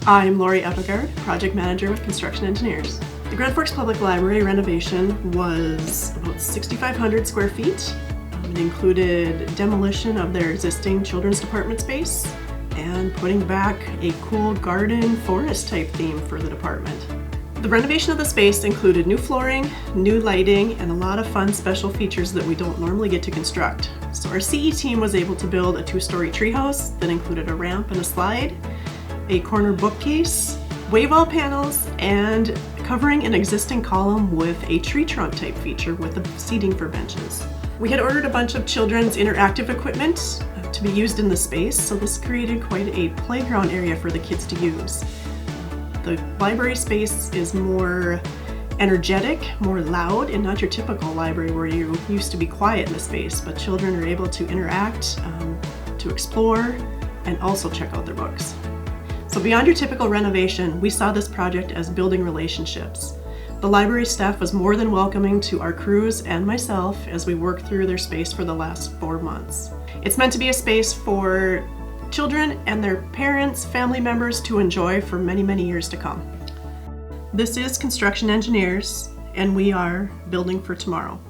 I'm Lori Oppegard, Project Manager with Construction Engineers. The Grand Forks Public Library renovation was about 6,500 square feet. It included demolition of their existing children's department space and putting back a cool garden forest type theme for the department. The renovation of the space included new flooring, new lighting, and a lot of fun special features that we don't normally get to construct. So our CE team was able to build a 2-story treehouse that included a ramp and a slide, a corner bookcase, wave wall panels, and covering an existing column with a tree trunk type feature with the seating for benches. We had ordered a bunch of children's interactive equipment to be used in the space, so this created quite a playground area for the kids to use. The library space is more energetic, more loud, and not your typical library where you used to be quiet in the space, but children are able to interact, to explore, and also check out their books. So beyond your typical renovation, we saw this project as building relationships. The library staff was more than welcoming to our crews and myself as we worked through their space for the last 4 months. It's meant to be a space for children and their parents, family members to enjoy for many, many years to come. This is Construction Engineers, and we are building for tomorrow.